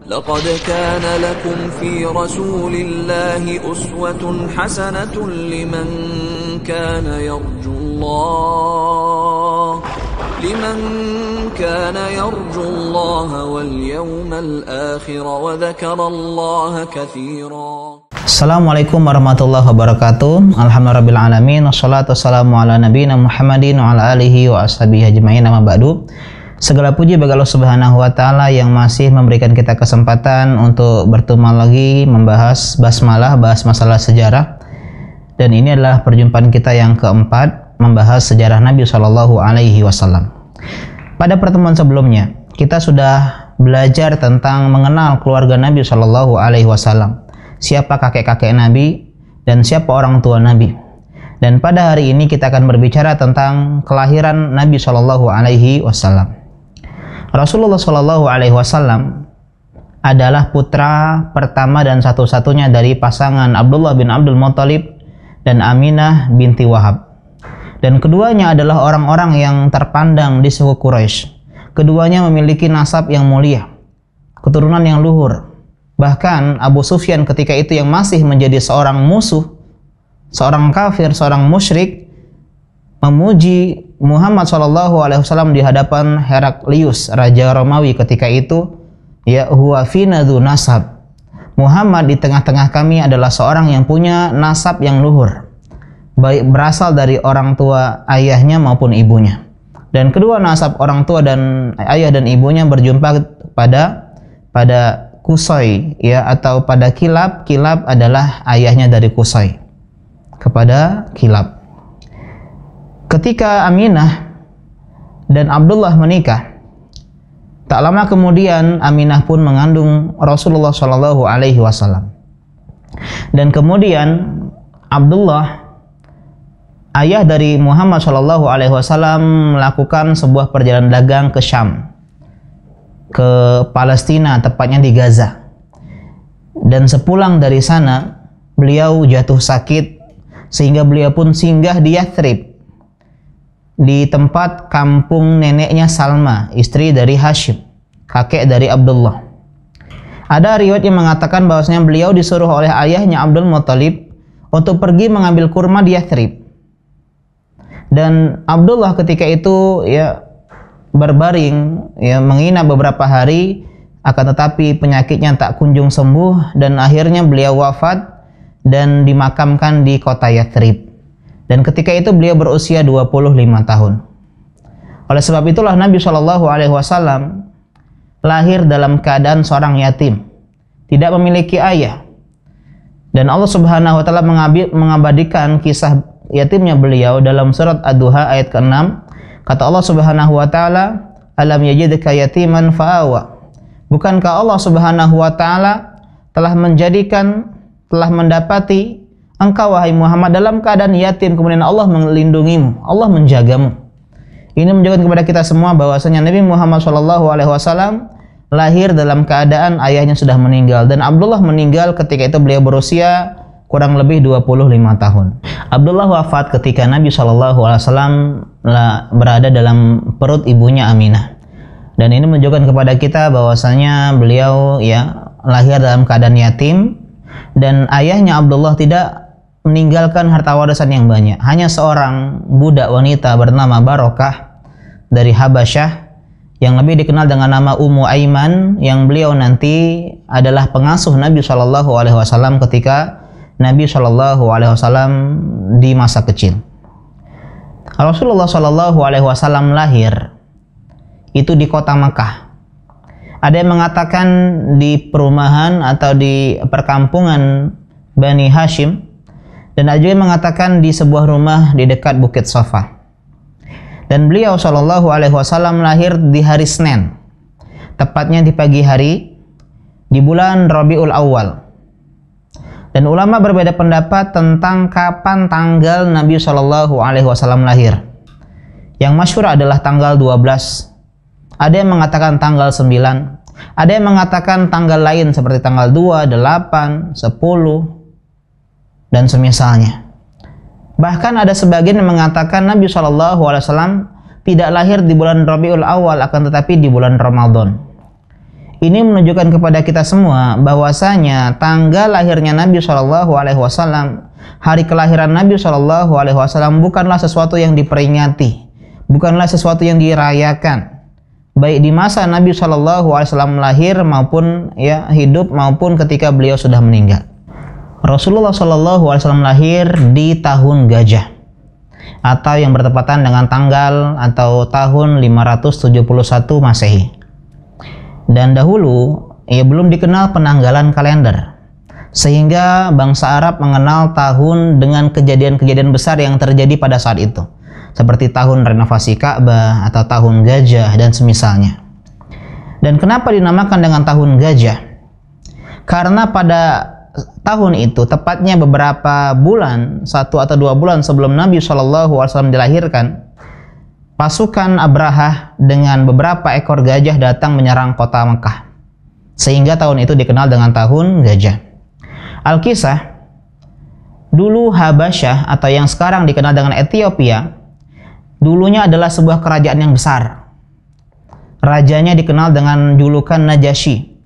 لقد كان لكم في رسول الله أسوة حسنة لمن كان يرجو الله واليوم الآخر وذكر الله كثيرا. Assalamualaikum warahmatullahi wabarakatuh. Alhamdulillahirabbil alamin wassalatu wassalamu ala nabiyina Muhammadin wa ala alihi wa ashabihi ajmain, amma ba'du. Segala puji bagi Allah Subhanahu wa taala yang masih memberikan kita kesempatan untuk bertemu lagi membahas basmalah, bahas masalah sejarah. Dan ini adalah perjumpaan kita yang keempat membahas sejarah Nabi Shallallahu alaihi wasallam. Pada pertemuan sebelumnya, kita sudah belajar tentang mengenal keluarga Nabi Shallallahu alaihi wasallam. Siapa kakek-kakek Nabi dan siapa orang tua Nabi. Dan pada hari ini kita akan berbicara tentang kelahiran Nabi Shallallahu alaihi wasallam. Rasulullah Shallallahu alaihi wasallam adalah putra pertama dan satu-satunya dari pasangan Abdullah bin Abdul Muttalib dan Aminah binti Wahab. Dan keduanya adalah orang-orang yang terpandang di suku Quraisy. Keduanya memiliki nasab yang mulia, keturunan yang luhur. Bahkan Abu Sufyan ketika itu yang masih menjadi seorang musuh, seorang kafir, seorang musyrik, memuji Muhammad SAW di hadapan Heraklius, Raja Romawi ketika itu, ya huwa fina dzu nasab. Muhammad di tengah-tengah kami adalah seorang yang punya nasab yang luhur, baik berasal dari orang tua ayahnya maupun ibunya. Dan kedua nasab orang tua dan ayah dan ibunya berjumpa pada Qusay, ya, atau pada Kilab. Kilab adalah ayahnya dari Qusay kepada Kilab. Ketika Aminah dan Abdullah menikah, tak lama kemudian Aminah pun mengandung Rasulullah Shallallahu alaihi wasallam. Dan kemudian Abdullah, ayah dari Muhammad Shallallahu alaihi wasallam, melakukan sebuah perjalanan dagang ke Syam, ke Palestina, tepatnya di Gaza. Dan sepulang dari sana, beliau jatuh sakit sehingga beliau pun singgah di Yathrib, di tempat kampung neneknya Salma, istri dari Hashim, kakek dari Abdullah. Ada riwayat yang mengatakan bahwasanya beliau disuruh oleh ayahnya Abdul Muttalib untuk pergi mengambil kurma di Yathrib. Dan Abdullah ketika itu ya berbaring, ya menginap beberapa hari, akan tetapi penyakitnya tak kunjung sembuh dan akhirnya beliau wafat dan dimakamkan di kota Yathrib. Dan ketika itu beliau berusia 25 tahun. Oleh sebab itulah Nabi Shallallahu alaihi wasallam lahir dalam keadaan seorang yatim, tidak memiliki ayah. Dan Allah Subhanahu wa taala mengabadikan kisah yatimnya beliau dalam surat Ad-Duha ayat ke-6. Kata Allah Subhanahu wa taala, "Alam yajidka yatiman fa'awa." Bukankah Allah Subhanahu wa taala telah mendapati engkau wahai Muhammad dalam keadaan yatim, kemudian Allah melindungimu, Allah menjagamu. Ini menunjukkan kepada kita semua bahwasanya Nabi Muhammad SAW lahir dalam keadaan ayahnya sudah meninggal, dan Abdullah meninggal ketika itu beliau berusia kurang lebih 25 tahun. Abdullah wafat ketika Nabi SAW berada dalam perut ibunya Aminah. Dan ini menunjukkan kepada kita bahwasanya beliau ya lahir dalam keadaan yatim, dan ayahnya Abdullah tidak meninggalkan harta warisan yang banyak. Hanya seorang budak wanita bernama Barokah dari Habasyah, yang lebih dikenal dengan nama Ummu Aiman, yang beliau nanti adalah pengasuh Nabi Shallallahu alaihi wasallam ketika Nabi Shallallahu alaihi wasallam di masa kecil. Rasulullah Shallallahu alaihi wasallam lahir itu di kota Mekah. Ada yang mengatakan di perumahan atau di perkampungan Bani Hashim, dan ada juga yang mengatakan di sebuah rumah di dekat Bukit Safa. Dan beliau Shallallahu alaihi wasallam lahir di hari Senin, tepatnya di pagi hari di bulan Rabiul Awal. Dan ulama berbeda pendapat tentang kapan tanggal Nabi Shallallahu alaihi wasallam lahir. Yang masyhur adalah tanggal 12. Ada yang mengatakan tanggal 9. Ada yang mengatakan tanggal lain seperti tanggal 2, 8, 10 dan semisalnya. Bahkan ada sebagian yang mengatakan Nabi SAW tidak lahir di bulan Rabiul Awal, akan tetapi di bulan Ramadan. Ini menunjukkan kepada kita semua bahwasanya tanggal lahirnya Nabi Shallallahu Alaihi Wasallam, hari kelahiran Nabi Shallallahu Alaihi Wasallam bukanlah sesuatu yang diperingati, bukanlah sesuatu yang dirayakan, baik di masa Nabi Shallallahu Alaihi Wasallam lahir maupun hidup maupun ketika beliau sudah meninggal. Rasulullah Shallallahu Alaihi Wasallam lahir di tahun gajah, atau yang bertepatan dengan tanggal atau tahun 571 Masehi. Dan dahulu belum dikenal penanggalan kalender, sehingga bangsa Arab mengenal tahun dengan kejadian-kejadian besar yang terjadi pada saat itu, seperti tahun renovasi Ka'bah atau tahun gajah dan semisalnya. Dan kenapa dinamakan dengan tahun gajah? Karena pada tahun itu, tepatnya beberapa bulan, 1 atau 2 bulan sebelum Nabi SAW dilahirkan, pasukan Abrahah dengan beberapa ekor gajah datang menyerang kota Mekah, sehingga tahun itu dikenal dengan tahun gajah. Al-Kisah, dulu Habasyah atau yang sekarang dikenal dengan Ethiopia, dulunya adalah sebuah kerajaan yang besar. Rajanya dikenal dengan julukan Najasyi,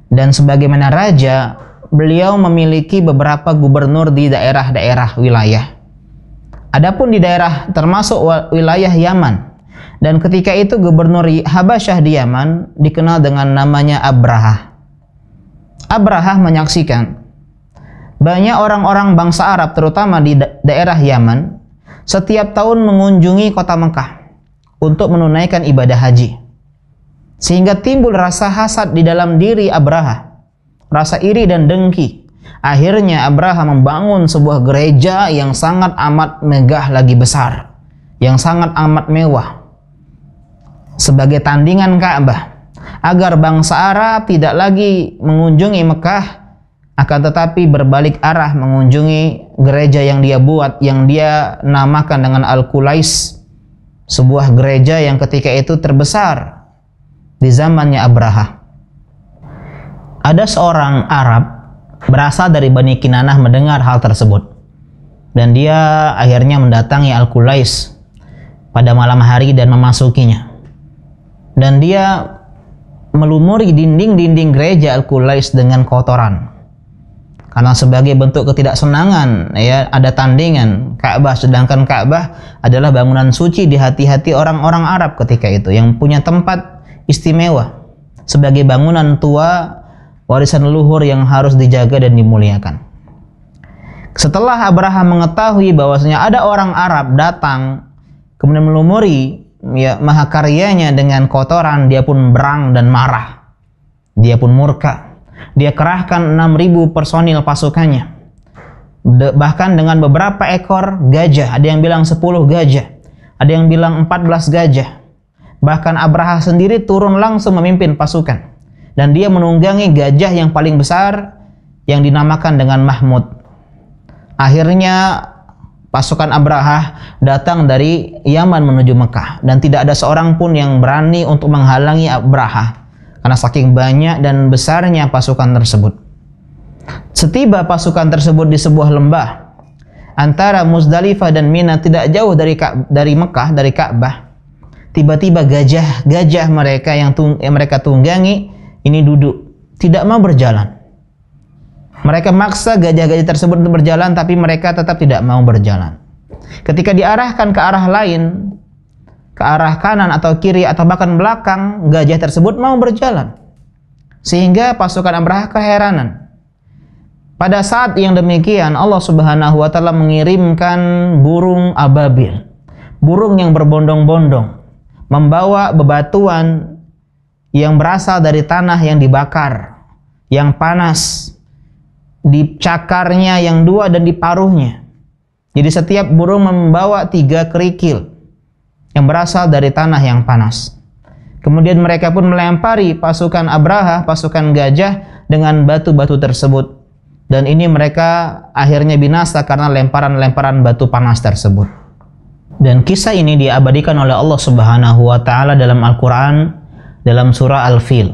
dan sebagaimana raja, beliau memiliki beberapa gubernur di daerah-daerah wilayah. Adapun di daerah termasuk wilayah Yaman, dan ketika itu gubernur Habasyah di Yaman dikenal dengan namanya Abrahah. Abrahah menyaksikan banyak orang-orang bangsa Arab terutama di daerah Yaman setiap tahun mengunjungi kota Mekah untuk menunaikan ibadah haji, sehingga timbul rasa hasad di dalam diri Abrahah, rasa iri dan dengki. Akhirnya Abraham membangun sebuah gereja yang sangat amat megah lagi besar, yang sangat amat mewah, sebagai tandingan Ka'bah, agar bangsa Arab tidak lagi mengunjungi Mekah, akan tetapi berbalik arah mengunjungi gereja yang dia buat, yang dia namakan dengan Al-Qulais, sebuah gereja yang ketika itu terbesar di zamannya Abrahah. Ada seorang Arab berasal dari Bani Kinanah mendengar hal tersebut, dan dia akhirnya mendatangi Al-Qulais pada malam hari dan memasukinya, dan dia melumuri dinding-dinding gereja Al-Qulais dengan kotoran, karena sebagai bentuk ketidaksenangan ada tandingan Ka'bah, sedangkan Ka'bah adalah bangunan suci di hati-hati orang-orang Arab ketika itu, yang punya tempat istimewa sebagai bangunan tua, warisan leluhur yang harus dijaga dan dimuliakan. Setelah Abraham mengetahui bahwasanya ada orang Arab datang kemudian melumuri mahakaryanya dengan kotoran, dia pun berang dan marah. Dia pun murka. Dia kerahkan 6.000 personil pasukannya, bahkan dengan beberapa ekor gajah. Ada yang bilang 10 gajah, ada yang bilang 14 gajah. Bahkan Abrahah sendiri turun langsung memimpin pasukan, dan dia menunggangi gajah yang paling besar yang dinamakan dengan Mahmud. Akhirnya pasukan Abrahah datang dari Yaman menuju Mekah, dan tidak ada seorang pun yang berani untuk menghalangi Abrahah karena saking banyak dan besarnya pasukan tersebut. Setiba pasukan tersebut di sebuah lembah antara Muzdalifah dan Mina, tidak jauh dari Mekah, dari Ka'bah, tiba-tiba gajah mereka yang mereka tunggangi ini duduk, tidak mau berjalan. Mereka maksa gajah-gajah tersebut untuk berjalan, tapi mereka tetap tidak mau berjalan. Ketika diarahkan ke arah lain, ke arah kanan atau kiri atau bahkan belakang, gajah tersebut mau berjalan, sehingga pasukan Abrahah keheranan. Pada saat yang demikian, Allah Subhanahu wa Ta'ala mengirimkan burung ababil, burung yang berbondong-bondong, membawa bebatuan yang berasal dari tanah yang dibakar, yang panas, di cakarnya yang 2 dan di paruhnya. Jadi setiap burung membawa 3 kerikil yang berasal dari tanah yang panas. Kemudian mereka pun melempari pasukan Abrahah, pasukan gajah, dengan batu-batu tersebut. Dan ini mereka akhirnya binasa karena lemparan-lemparan batu panas tersebut. Dan kisah ini diabadikan oleh Allah Subhanahu wa Ta'ala dalam Al-Quran, dalam surah Al-Fil.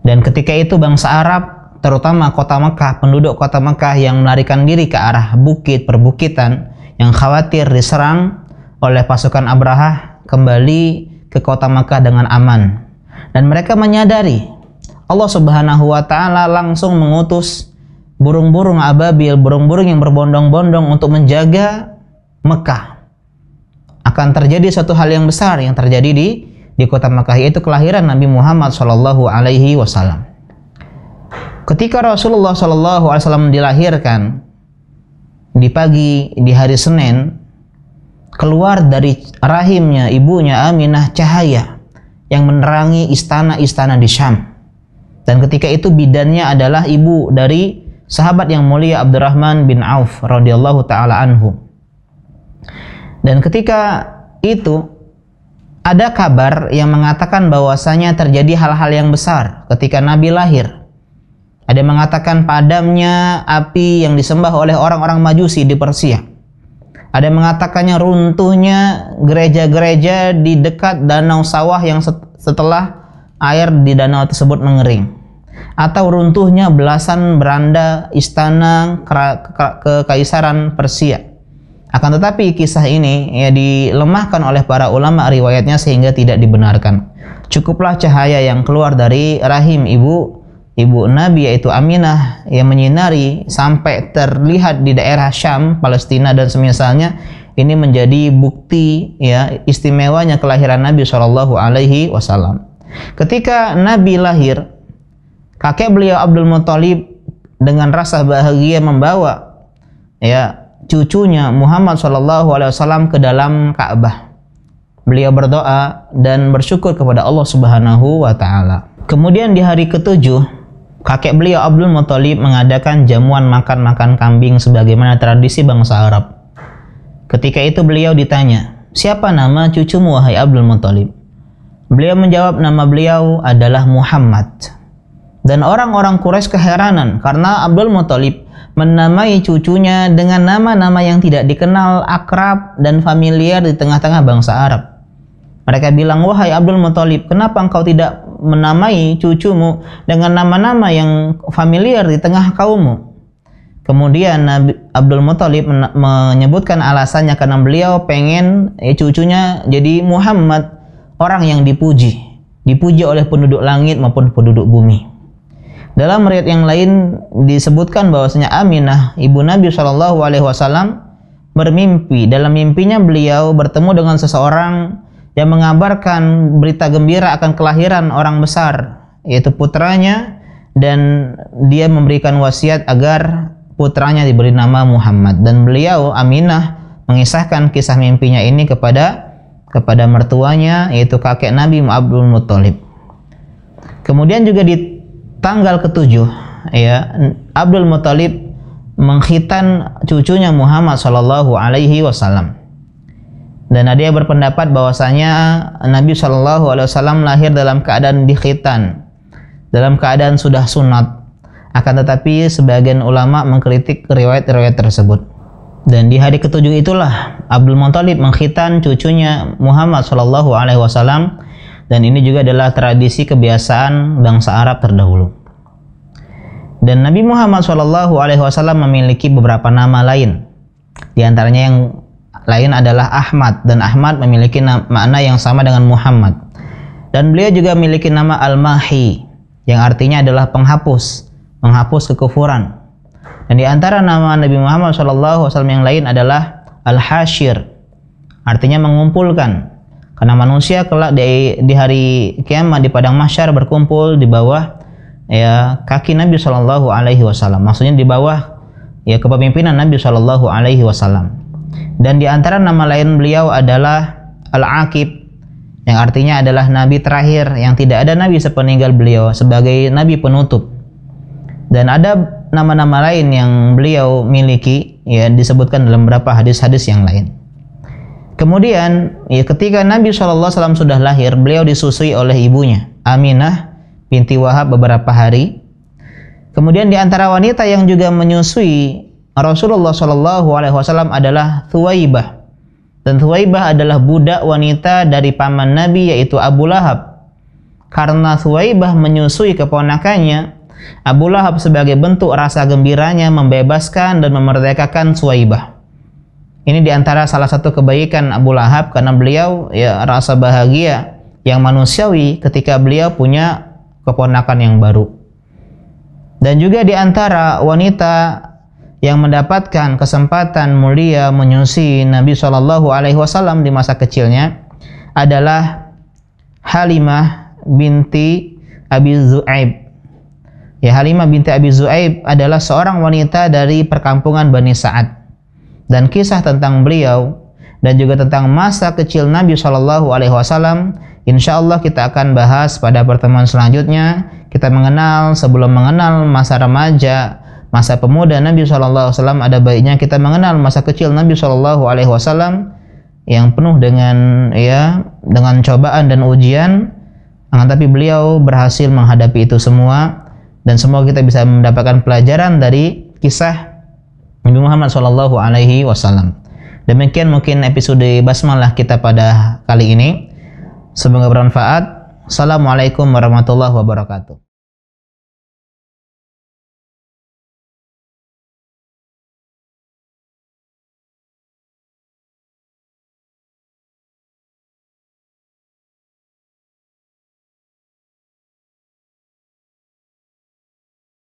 Dan ketika itu bangsa Arab, terutama kota Mekah, penduduk kota Mekah yang melarikan diri ke arah bukit, perbukitan, yang khawatir diserang oleh pasukan Abrahah, kembali ke kota Mekah dengan aman. Dan mereka menyadari Allah Subhanahu wa taala langsung mengutus burung-burung ababil, burung-burung yang berbondong-bondong untuk menjaga Mekah. Akan terjadi suatu hal yang besar yang terjadi di kota Mekah, yaitu kelahiran Nabi Muhammad sallallahu alaihi wasallam. Ketika Rasulullah sallallahu alaihi wasallam dilahirkan di pagi di hari Senin, keluar dari rahimnya ibunya Aminah cahaya yang menerangi istana-istana di Syam. Dan ketika itu bidannya adalah ibu dari sahabat yang mulia Abdurrahman bin Auf radhiyallahu taala anhu. Dan ketika itu ada kabar yang mengatakan bahwasanya terjadi hal-hal yang besar ketika Nabi lahir. Ada yang mengatakan padamnya api yang disembah oleh orang-orang Majusi di Persia. Ada yang mengatakannya runtuhnya gereja-gereja di dekat danau Sawah yang setelah air di danau tersebut mengering. Atau runtuhnya belasan beranda istana kekaisaran Persia. Akan tetapi kisah ini ya dilemahkan oleh para ulama riwayatnya sehingga tidak dibenarkan. Cukuplah cahaya yang keluar dari rahim ibu Nabi yaitu Aminah yang menyinari sampai terlihat di daerah Syam, Palestina dan semisalnya, ini menjadi bukti ya istimewanya kelahiran Nabi Shallallahu alaihi wasallam. Ketika Nabi lahir, kakek beliau Abdul Muthalib dengan rasa bahagia membawa ya cucunya Muhammad sallallahu alaihi wasallam ke dalam Ka'bah. Beliau berdoa dan bersyukur kepada Allah Subhanahu wa taala. Kemudian di hari ke-7, kakek beliau Abdul Muthalib mengadakan jamuan makan-makan kambing sebagaimana tradisi bangsa Arab. Ketika itu beliau ditanya, "Siapa nama cucumu wahai Abdul Muthalib?" Beliau menjawab, "Nama beliau adalah Muhammad." Dan orang-orang Quraisy keheranan karena Abdul Muthalib menamai cucunya dengan nama-nama yang tidak dikenal, akrab dan familiar di tengah-tengah bangsa Arab. Mereka bilang, "Wahai Abdul Muthalib, kenapa engkau tidak menamai cucumu dengan nama-nama yang familiar di tengah kaummu?" Kemudian Nabi Abdul Muthalib menyebutkan alasannya karena beliau pengen cucunya jadi Muhammad, orang yang dipuji oleh penduduk langit maupun penduduk bumi. Dalam riwayat yang lain disebutkan bahwasanya Aminah, ibu Nabi Shallallahu alaihi wasallam bermimpi. Dalam mimpinya beliau bertemu dengan seseorang yang mengabarkan berita gembira akan kelahiran orang besar, yaitu putranya, dan dia memberikan wasiat agar putranya diberi nama Muhammad. Dan beliau Aminah mengisahkan kisah mimpinya ini kepada mertuanya, yaitu kakek Nabi Abdul Muthalib. Kemudian juga di tanggal ke-7 ya Abdul Muthalib mengkhitan cucunya Muhammad sallallahu alaihi wasallam. Dan ada yang berpendapat bahwasanya Nabi sallallahu alaihi wasallam lahir dalam keadaan dikhitan, dalam keadaan sudah sunat. Akan tetapi sebagian ulama mengkritik riwayat-riwayat tersebut. Dan di hari ke-7 itulah Abdul Muthalib mengkhitan cucunya Muhammad sallallahu alaihi wasallam. Dan ini juga adalah tradisi kebiasaan bangsa Arab terdahulu. Dan Nabi Muhammad SAW memiliki beberapa nama lain. Di antaranya yang lain adalah Ahmad, dan Ahmad memiliki makna yang sama dengan Muhammad. Dan beliau juga memiliki nama Al-Mahi, yang artinya adalah menghapus kekufuran. Dan di antara nama Nabi Muhammad SAW yang lain adalah Al-Hashir, artinya mengumpulkan. Karena manusia kelak di hari kiamat di padang mahsyar berkumpul di bawah ya kaki Nabi Shallallahu alaihi wasallam. Maksudnya di bawah ya kepemimpinan Nabi Shallallahu alaihi wasallam. Dan di antara nama lain beliau adalah Al-Aqib, yang artinya adalah nabi terakhir, yang tidak ada nabi sepeninggal beliau sebagai nabi penutup. Dan ada nama-nama lain yang beliau miliki ya disebutkan dalam beberapa hadis-hadis yang lain. Kemudian ya ketika Nabi SAW sudah lahir, beliau disusui oleh ibunya Aminah binti Wahab beberapa hari. Kemudian di antara wanita yang juga menyusui Rasulullah SAW adalah Thuwaibah. Dan Thuwaibah adalah budak wanita dari paman Nabi yaitu Abu Lahab. Karena Thuwaibah menyusui keponakannya, Abu Lahab sebagai bentuk rasa gembiranya membebaskan dan memerdekakan Thuwaibah. Ini diantara salah satu kebaikan Abu Lahab karena beliau ya rasa bahagia yang manusiawi ketika beliau punya keponakan yang baru. Dan juga di antara wanita yang mendapatkan kesempatan mulia menyusui Nabi SAW di masa kecilnya adalah Halimah binti Abi Zu'aib. Ya, Halimah binti Abi Zu'aib adalah seorang wanita dari perkampungan Bani Sa'ad. Dan kisah tentang beliau dan juga tentang masa kecil Nabi SAW, insya Allah kita akan bahas pada pertemuan selanjutnya. Kita sebelum mengenal masa remaja, masa pemuda Nabi SAW, ada baiknya kita mengenal masa kecil Nabi SAW yang penuh dengan cobaan dan ujian. Tapi beliau berhasil menghadapi itu semua, dan semoga kita bisa mendapatkan pelajaran dari kisah Nabi Muhammad SAW. Demikian mungkin episode basmalah kita pada kali ini. Semoga bermanfaat. Assalamualaikum warahmatullahi wabarakatuh.